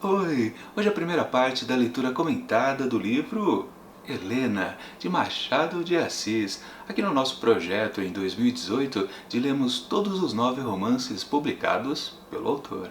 Oi! Hoje é a primeira parte da leitura comentada do livro Helena, de Machado de Assis. Aqui no nosso projeto, em 2018, de lemos todos os 9 romances publicados pelo autor.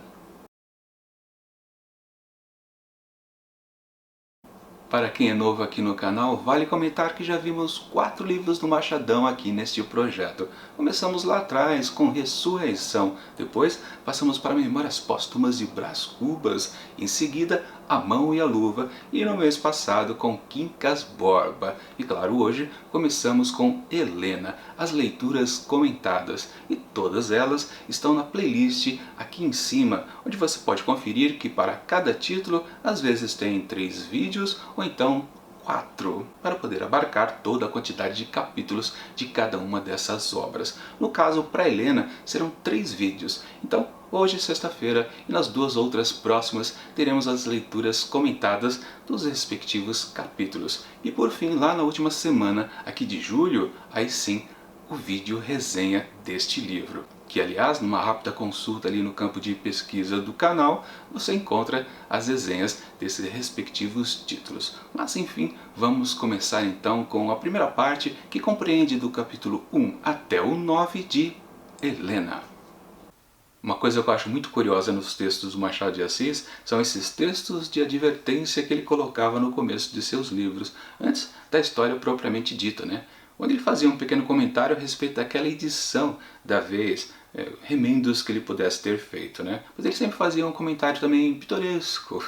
Para quem é novo aqui no canal, vale comentar que já vimos 4 livros do Machadão aqui neste projeto. Começamos lá atrás com Ressurreição, depois passamos para Memórias Póstumas de Brás Cubas, em seguida A Mão e a Luva e no mês passado com Quincas Borba. E claro, hoje começamos com Helena, as leituras comentadas. E todas elas estão na playlist aqui em cima, onde você pode conferir que para cada título, às vezes tem 3 vídeos ou então 4, para poder abarcar toda a quantidade de capítulos de cada uma dessas obras. No caso, para Helena, serão 3 vídeos. Então, hoje, sexta-feira, e nas 2 outras próximas, teremos as leituras comentadas dos respectivos capítulos. E por fim, lá na última semana, aqui de julho, aí sim, o vídeo resenha deste livro. Que, aliás, numa rápida consulta ali no campo de pesquisa do canal, você encontra as resenhas desses respectivos títulos. Mas, enfim, vamos começar então com a primeira parte, que compreende do capítulo 1 até o 9 de Helena. Uma coisa que eu acho muito curiosa nos textos do Machado de Assis são esses textos de advertência que ele colocava no começo de seus livros, antes da história propriamente dita, né? Onde ele fazia um pequeno comentário a respeito daquela edição da vez, remendos que ele pudesse ter feito, né? Mas ele sempre fazia um comentário também pitoresco.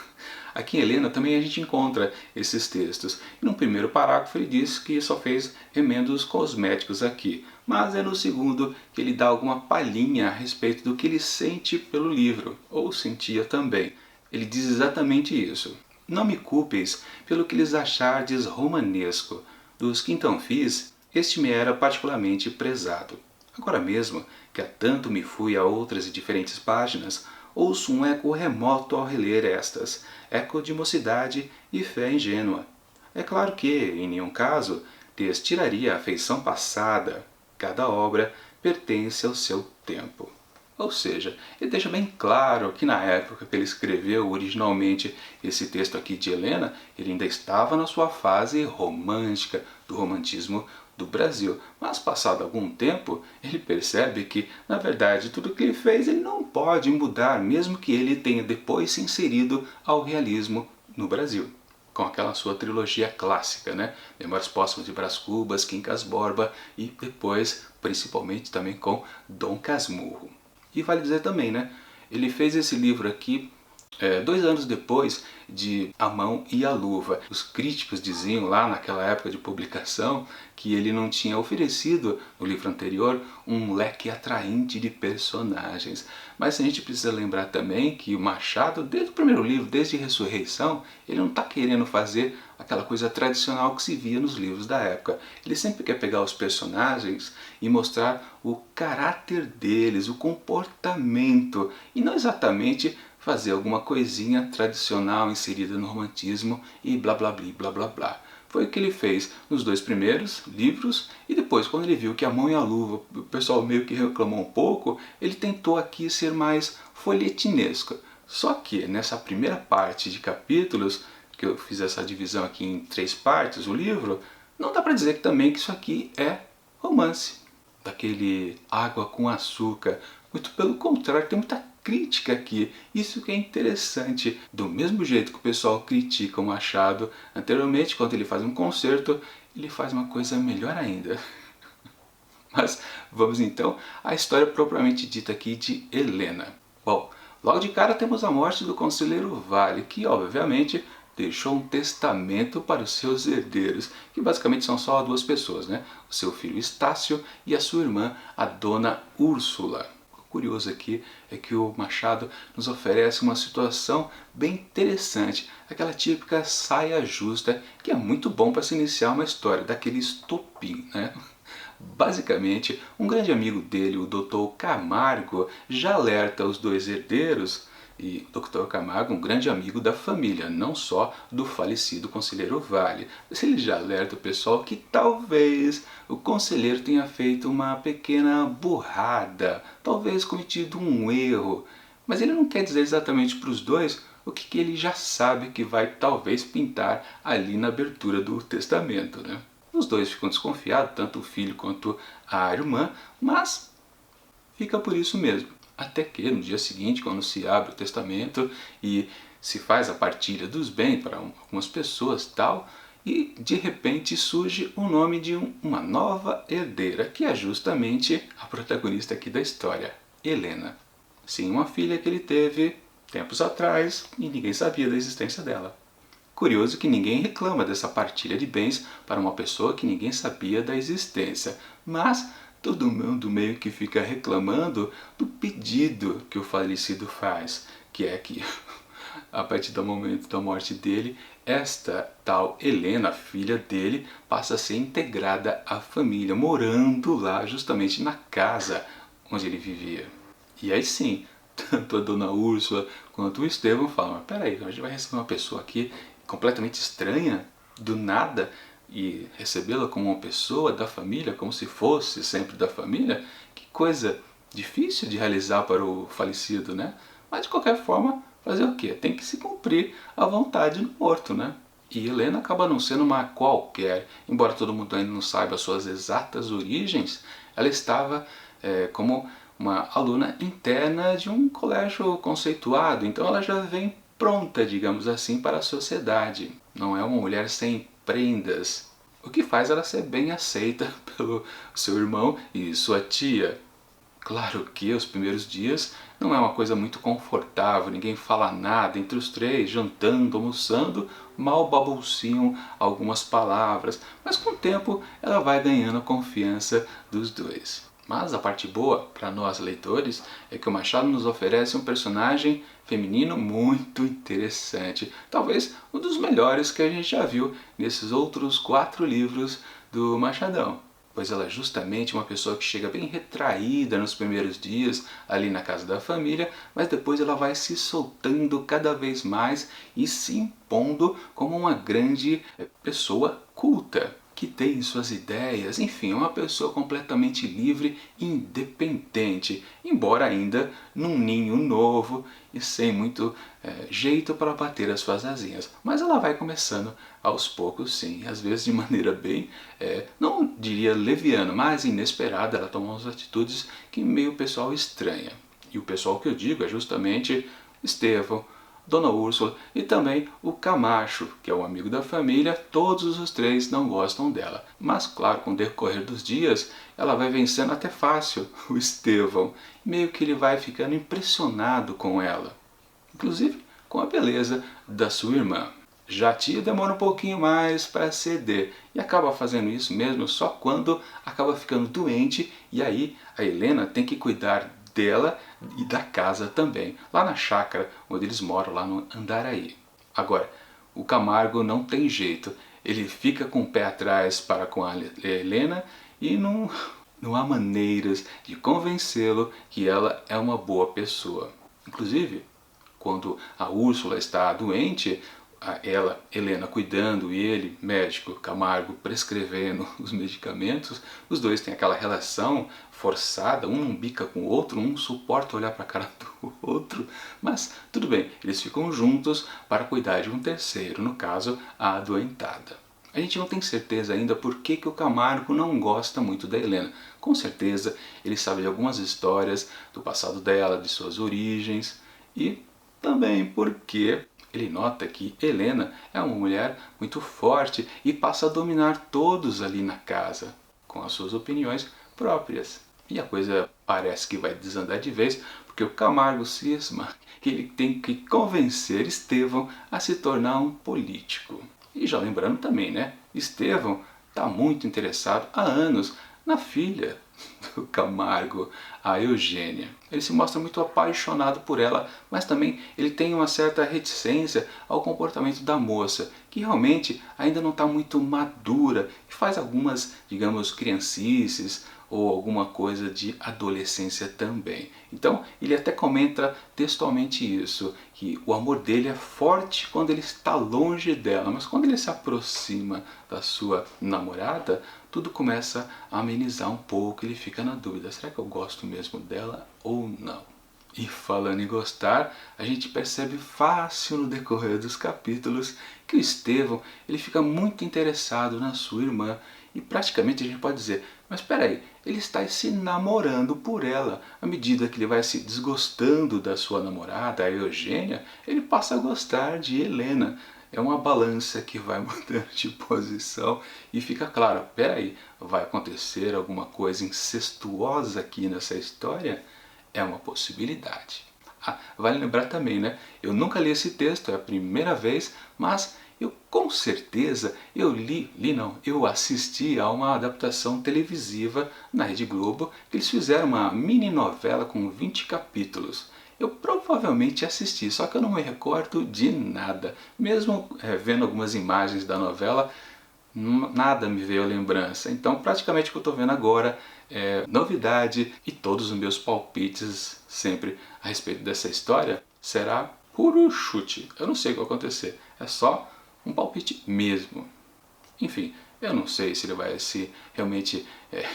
Aqui em Helena também a gente encontra esses textos. E no primeiro parágrafo ele diz que só fez remendos cosméticos aqui. Mas é no segundo que ele dá alguma palhinha a respeito do que ele sente pelo livro, ou sentia também. Ele diz exatamente isso. Não me culpeis pelo que lhes achardes romanesco. Dos que então fiz, este me era particularmente prezado. Agora mesmo, que há tanto me fui a outras e diferentes páginas, ouço um eco remoto ao reler estas, eco de mocidade e fé ingênua. É claro que, em nenhum caso, lhes tiraria a afeição passada. Cada obra pertence ao seu tempo. Ou seja, ele deixa bem claro que na época que ele escreveu originalmente esse texto aqui de Helena, ele ainda estava na sua fase romântica, do romantismo do Brasil. Mas passado algum tempo, ele percebe que, na verdade, tudo o que ele fez ele não pode mudar, mesmo que ele tenha depois se inserido ao realismo no Brasil. Com aquela sua trilogia clássica, né? Memórias Póstumas de Brás Cubas, Quincas Borba e depois, principalmente também com Dom Casmurro. E vale dizer também, né? Ele fez esse livro aqui 2 anos depois de A Mão e a Luva. Os críticos diziam lá naquela época de publicação que ele não tinha oferecido no livro anterior um leque atraente de personagens. Mas a gente precisa lembrar também que o Machado, desde o primeiro livro, desde Ressurreição, ele não está querendo fazer aquela coisa tradicional que se via nos livros da época. Ele sempre quer pegar os personagens e mostrar o caráter deles, o comportamento, e não exatamente fazer alguma coisinha tradicional inserida no romantismo e blá blá blá blá blá blá. Foi o que ele fez nos 2 primeiros livros e depois, quando ele viu que A Mão e a Luva, o pessoal meio que reclamou um pouco, ele tentou aqui ser mais folhetinesco. Só que nessa primeira parte de capítulos, que eu fiz essa divisão aqui em 3 partes, o livro, não dá para dizer também que isso aqui é romance, daquele água com açúcar. Muito pelo contrário, tem muita crítica aqui. Isso que é interessante. Do mesmo jeito que o pessoal critica o Machado anteriormente, quando ele faz um concerto, ele faz uma coisa melhor ainda. Mas vamos então à história propriamente dita aqui de Helena. Bom, logo de cara temos a morte do conselheiro Vale, que obviamente deixou um testamento para os seus herdeiros, que basicamente são só 2 pessoas, né? O seu filho Estácio e a sua irmã, a dona Úrsula. O curioso aqui é que o Machado nos oferece uma situação bem interessante, aquela típica saia justa, que é muito bom para se iniciar uma história, daquele estopim, né? Basicamente, um grande amigo dele, o Dr. Camargo, já alerta os 2 herdeiros, e o Dr. Camargo, um grande amigo da família, não só do falecido conselheiro Vale. Mas ele já alerta o pessoal que talvez o conselheiro tenha feito uma pequena burrada, talvez cometido um erro. Mas ele não quer dizer exatamente para os 2 o que ele já sabe que vai talvez pintar ali na abertura do testamento, né? Os dois ficam desconfiados, tanto o filho quanto a irmã, mas fica por isso mesmo. Até que no dia seguinte, quando se abre o testamento e se faz a partilha dos bens para algumas pessoas tal, e de repente surge o nome de uma nova herdeira, que é justamente a protagonista aqui da história, Helena. Sim, uma filha que ele teve tempos atrás e ninguém sabia da existência dela. Curioso que ninguém reclama dessa partilha de bens para uma pessoa que ninguém sabia da existência, mas todo mundo meio que fica reclamando do pedido que o falecido faz, que é que, a partir do momento da morte dele, esta tal Helena, filha dele, passa a ser integrada à família, morando lá justamente na casa onde ele vivia. E aí sim, tanto a dona Úrsula quanto o Estevão falam, mas peraí, a gente vai receber uma pessoa aqui completamente estranha, do nada, e recebê-la como uma pessoa da família, como se fosse sempre da família? Que coisa difícil de realizar para o falecido, né? Mas de qualquer forma, fazer o quê? Tem que se cumprir a vontade do morto, né? E Helena acaba não sendo uma qualquer, embora todo mundo ainda não saiba as suas exatas origens, ela estava como uma aluna interna de um colégio conceituado, então ela já vem pronta, digamos assim, para a sociedade. Não é uma mulher sem prendas, o que faz ela ser bem aceita pelo seu irmão e sua tia. Claro que os primeiros dias não é uma coisa muito confortável, ninguém fala nada entre os três, jantando, almoçando, mal balbuciam algumas palavras, mas com o tempo ela vai ganhando a confiança dos dois. Mas a parte boa, para nós leitores, é que o Machado nos oferece um personagem feminino muito interessante. Talvez um dos melhores que a gente já viu nesses outros 4 livros do Machadão. Pois ela é justamente uma pessoa que chega bem retraída nos primeiros dias ali na casa da família, mas depois ela vai se soltando cada vez mais e se impondo como uma grande pessoa culta, que tem suas ideias, enfim, é uma pessoa completamente livre e independente, embora ainda num ninho novo e sem muito jeito para bater as suas asinhas. Mas ela vai começando aos poucos, sim, às vezes de maneira bem, não diria leviana, mas inesperada. Ela toma umas atitudes que meio o pessoal estranha. E o pessoal que eu digo é justamente Estevão, Dona Úrsula e também o Camacho, que é um amigo da família. Todos os três não gostam dela. Mas claro, com o decorrer dos dias, ela vai vencendo até fácil o Estevão. Meio que ele vai ficando impressionado com ela. Inclusive com a beleza da sua irmã. Já a tia demora um pouquinho mais para ceder e acaba fazendo isso mesmo só quando acaba ficando doente, e aí a Helena tem que cuidar dela e da casa também, lá na chácara onde eles moram, lá no Andaraí. Agora, o Camargo não tem jeito, ele fica com o pé atrás para com a Helena e não há maneiras de convencê-lo que ela é uma boa pessoa. Inclusive, quando a Úrsula está doente, ela, Helena, cuidando, e ele, médico, Camargo, prescrevendo os medicamentos, os dois têm aquela relação forçada, um não bica com o outro, um suporta olhar para a cara do outro, mas tudo bem, eles ficam juntos para cuidar de um terceiro, no caso, a adoentada. A gente não tem certeza ainda por que o Camargo não gosta muito da Helena. Com certeza ele sabe de algumas histórias do passado dela, de suas origens, e também porque ele nota que Helena é uma mulher muito forte e passa a dominar todos ali na casa, com as suas opiniões próprias. E a coisa parece que vai desandar de vez, porque o Camargo cisma que ele tem que convencer Estevão a se tornar um político. E já lembrando também, né? Estevão está muito interessado há anos na filha do Camargo, a Eugênia. Ele se mostra muito apaixonado por ela, mas também ele tem uma certa reticência ao comportamento da moça, que realmente ainda não está muito madura e faz algumas, digamos, criancices ou alguma coisa de adolescência também. Então ele até comenta textualmente isso, que o amor dele é forte quando ele está longe dela, mas quando ele se aproxima da sua namorada, tudo começa a amenizar um pouco, ele fica na dúvida, será que eu gosto mesmo dela ou não? E falando em gostar, a gente percebe fácil no decorrer dos capítulos que o Estevão ele fica muito interessado na sua irmã e praticamente a gente pode dizer, mas espera aí, ele está se namorando por ela. À medida que ele vai se desgostando da sua namorada, a Eugênia, ele passa a gostar de Helena. É uma balança que vai mudando de posição e fica claro, espera aí, vai acontecer alguma coisa incestuosa aqui nessa história? É uma possibilidade. Ah, vale lembrar também, né? Eu nunca li esse texto, é a primeira vez, mas eu com certeza eu assisti a uma adaptação televisiva na Rede Globo, que eles fizeram uma mini novela com 20 capítulos. Eu provavelmente assisti, só que eu não me recordo de nada. Mesmo vendo algumas imagens da novela, nada me veio à lembrança. Então praticamente o que eu estou vendo agora é novidade e todos os meus palpites sempre a respeito dessa história será puro chute. Eu não sei o que vai acontecer, é só um palpite mesmo. Enfim, eu não sei se ele vai realmente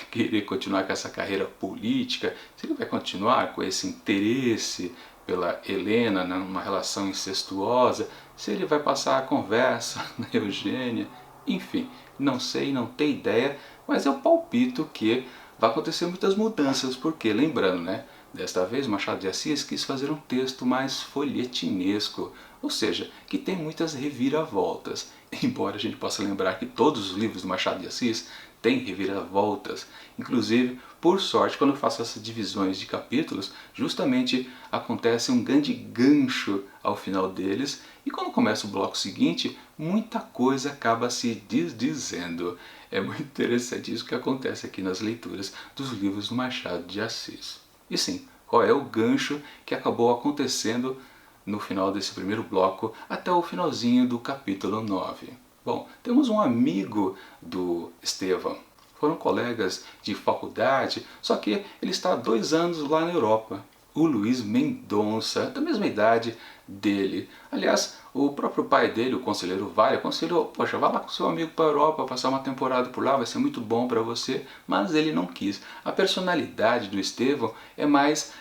querer continuar com essa carreira política, se ele vai continuar com esse interesse pela Helena, né, numa relação incestuosa, se ele vai passar a conversa na Eugênia, enfim, não sei, não tenho ideia, mas eu palpito que vai acontecer muitas mudanças, porque lembrando, né, desta vez Machado de Assis quis fazer um texto mais folhetinesco, ou seja, que tem muitas reviravoltas. Embora a gente possa lembrar que todos os livros do Machado de Assis têm reviravoltas, inclusive, por sorte, quando eu faço essas divisões de capítulos, justamente acontece um grande gancho ao final deles, e quando começa o bloco seguinte, muita coisa acaba se desdizendo. É muito interessante isso que acontece aqui nas leituras dos livros do Machado de Assis. E sim, qual é o gancho que acabou acontecendo no final desse primeiro bloco até o finalzinho do capítulo 9? Bom, temos um amigo do Estevão. Foram colegas de faculdade, só que ele está há 2 anos lá na Europa. O Luís Mendonça, da mesma idade dele. Aliás, o próprio pai dele, o conselheiro Vale, aconselhou, poxa, vá lá com seu amigo para a Europa, passar uma temporada por lá, vai ser muito bom para você, mas ele não quis. A personalidade do Estevão é mais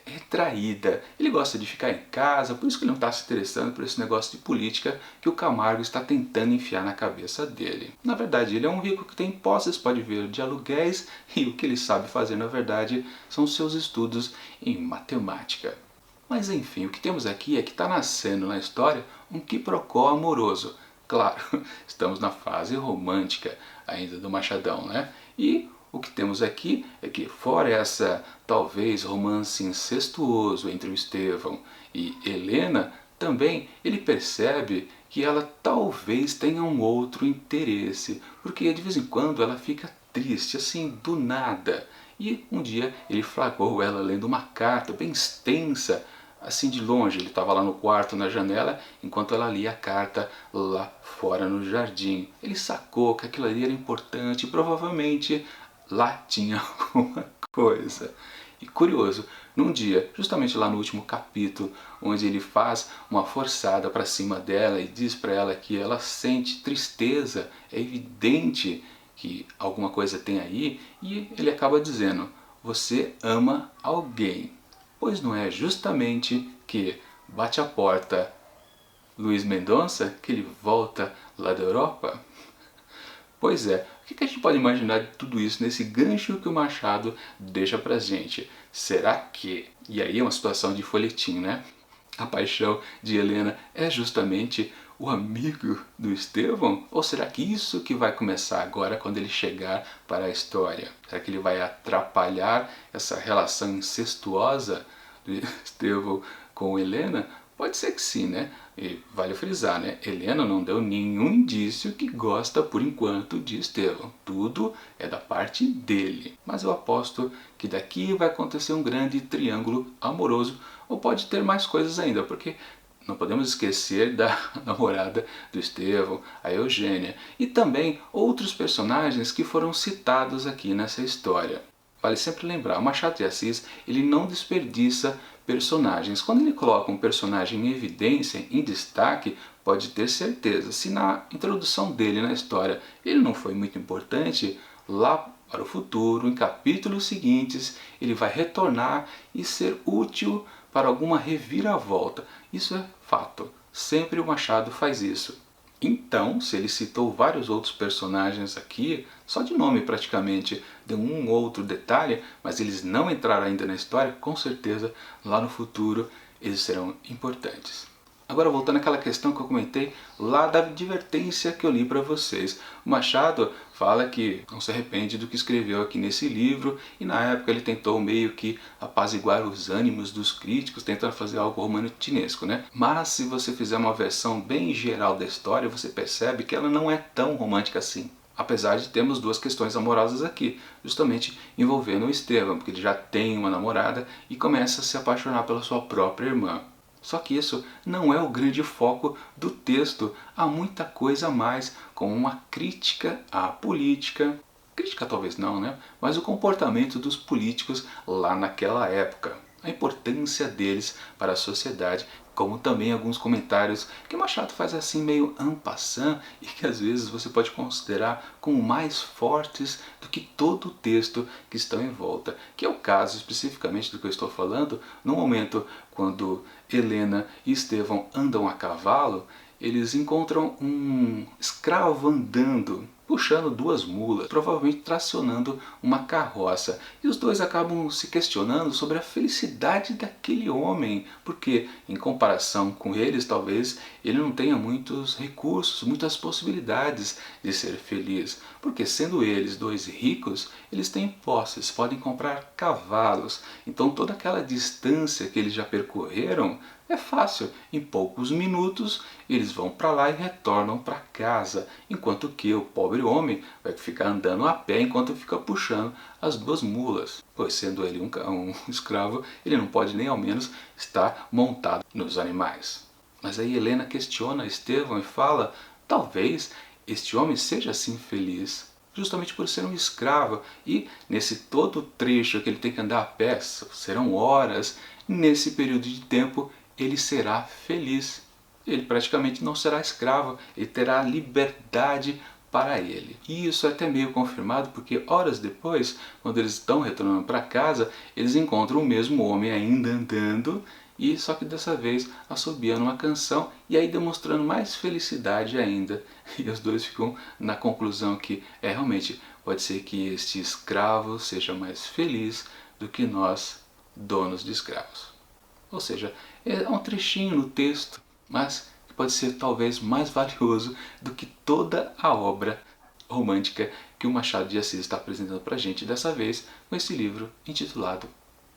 retraída, ele gosta de ficar em casa, por isso que ele não está se interessando por esse negócio de política que o Camargo está tentando enfiar na cabeça dele. Na verdade, ele é um rico que tem posses, pode ver de aluguéis, e o que ele sabe fazer, na verdade, são seus estudos em matemática. Mas enfim, o que temos aqui é que está nascendo na história um quiprocó amoroso. Claro, estamos na fase romântica ainda do Machadão, né? E o que temos aqui é que, fora essa talvez romance incestuoso entre o Estevão e Helena, também ele percebe que ela talvez tenha um outro interesse, porque de vez em quando ela fica triste, assim, do nada. E um dia ele flagrou ela lendo uma carta bem extensa, assim de longe. Ele estava lá no quarto, na janela, enquanto ela lia a carta lá fora no jardim. Ele sacou que aquilo ali era importante e provavelmente lá tinha alguma coisa. E curioso, num dia, justamente lá no último capítulo, onde ele faz uma forçada para cima dela e diz para ela que ela sente tristeza, é evidente que alguma coisa tem aí, e ele acaba dizendo, você ama alguém. Pois não é justamente que bate a porta Luís Mendonça que ele volta lá da Europa? Pois é, o que a gente pode imaginar de tudo isso nesse gancho que o Machado deixa pra gente? Será que... E aí é uma situação de folhetim, né? A paixão de Helena é justamente o amigo do Estevão? Ou será que isso que vai começar agora quando ele chegar para a história? Será que ele vai atrapalhar essa relação incestuosa do Estevão com Helena? Pode ser que sim, né? E vale frisar, né? Helena não deu nenhum indício que gosta por enquanto de Estevão. Tudo é da parte dele. Mas eu aposto que daqui vai acontecer um grande triângulo amoroso, ou pode ter mais coisas ainda, porque não podemos esquecer da namorada do Estevão, a Eugênia, e também outros personagens que foram citados aqui nessa história. Vale sempre lembrar, o Machado de Assis ele não desperdiça personagens. Quando ele coloca um personagem em evidência, em destaque, pode ter certeza, se na introdução dele na história ele não foi muito importante, lá para o futuro, em capítulos seguintes, ele vai retornar e ser útil para alguma reviravolta. Isso é fato. Sempre o Machado faz isso. Então, se ele citou vários outros personagens aqui, só de nome praticamente, deu um ou outro detalhe, mas eles não entraram ainda na história, com certeza lá no futuro eles serão importantes. Agora voltando àquela questão que eu comentei lá da advertência que eu li para vocês. O Machado fala que não se arrepende do que escreveu aqui nesse livro e na época ele tentou meio que apaziguar os ânimos dos críticos, tentando fazer algo romantinesco, né? Mas se você fizer uma versão bem geral da história, você percebe que ela não é tão romântica assim. Apesar de termos duas questões amorosas aqui, justamente envolvendo o Estevão, porque ele já tem uma namorada e começa a se apaixonar pela sua própria irmã. Só que isso não é o grande foco do texto. Há muita coisa a mais, como uma crítica à política, crítica talvez não, né? Mas o comportamento dos políticos lá naquela época. A importância deles para a sociedade, como também alguns comentários que Machado faz assim meio en passant e que às vezes você pode considerar como mais fortes do que todo o texto que estão em volta, que é o caso especificamente do que eu estou falando, no momento quando Helena e Estevão andam a cavalo, eles encontram um escravo andando, puxando duas mulas, provavelmente tracionando uma carroça. E os dois acabam se questionando sobre a felicidade daquele homem, porque em comparação com eles, talvez ele não tenha muitos recursos, muitas possibilidades de ser feliz. Porque sendo eles dois ricos, eles têm posses, podem comprar cavalos. Então toda aquela distância que eles já percorreram é fácil, em poucos minutos eles vão para lá e retornam para casa, enquanto que o pobre homem vai ficar andando a pé enquanto fica puxando as duas mulas, pois sendo ele um escravo, ele não pode nem ao menos estar montado nos animais. Mas aí Helena questiona Estevão e fala, talvez este homem seja assim feliz, justamente por ser um escravo, e nesse todo trecho que ele tem que andar a pé, serão horas, nesse período de tempo ele será feliz. Ele praticamente não será escravo, ele terá liberdade para ele. E isso é até meio confirmado porque horas depois, quando eles estão retornando para casa, eles encontram o mesmo homem ainda andando, e só que dessa vez assobiando uma canção e aí demonstrando mais felicidade ainda. E os dois ficam na conclusão que realmente pode ser que este escravo seja mais feliz do que nós, donos de escravos. Ou seja, é um trechinho no texto, mas que pode ser talvez mais valioso do que toda a obra romântica que o Machado de Assis está apresentando para a gente dessa vez com esse livro intitulado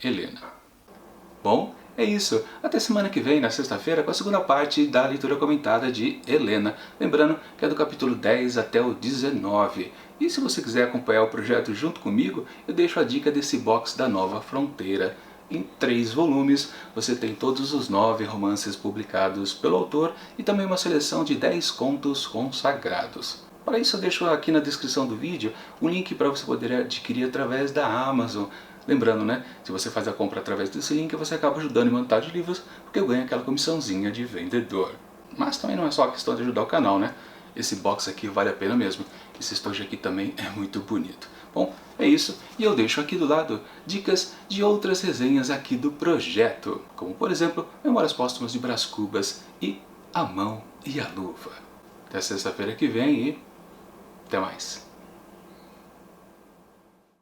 Helena. Bom, é isso. Até semana que vem, na sexta-feira, com a segunda parte da leitura comentada de Helena. Lembrando que é do capítulo 10 até o 19. E se você quiser acompanhar o projeto junto comigo, eu deixo a dica desse box da Nova Fronteira. Em 3 volumes, você tem todos os 9 romances publicados pelo autor e também uma seleção de 10 contos consagrados. Para isso eu deixo aqui na descrição do vídeo um link para você poder adquirir através da Amazon. Lembrando, né, se você faz a compra através desse link, você acaba ajudando em Montar de Livros, porque eu ganho aquela comissãozinha de vendedor. Mas também não é só a questão de ajudar o canal, né? Esse box aqui vale a pena mesmo. Esse estojo aqui também é muito bonito. Bom, é isso, e eu deixo aqui do lado dicas de outras resenhas aqui do projeto, como por exemplo, Memórias Póstumas de Brás Cubas e A Mão e a Luva. Até sexta-feira que vem e até mais.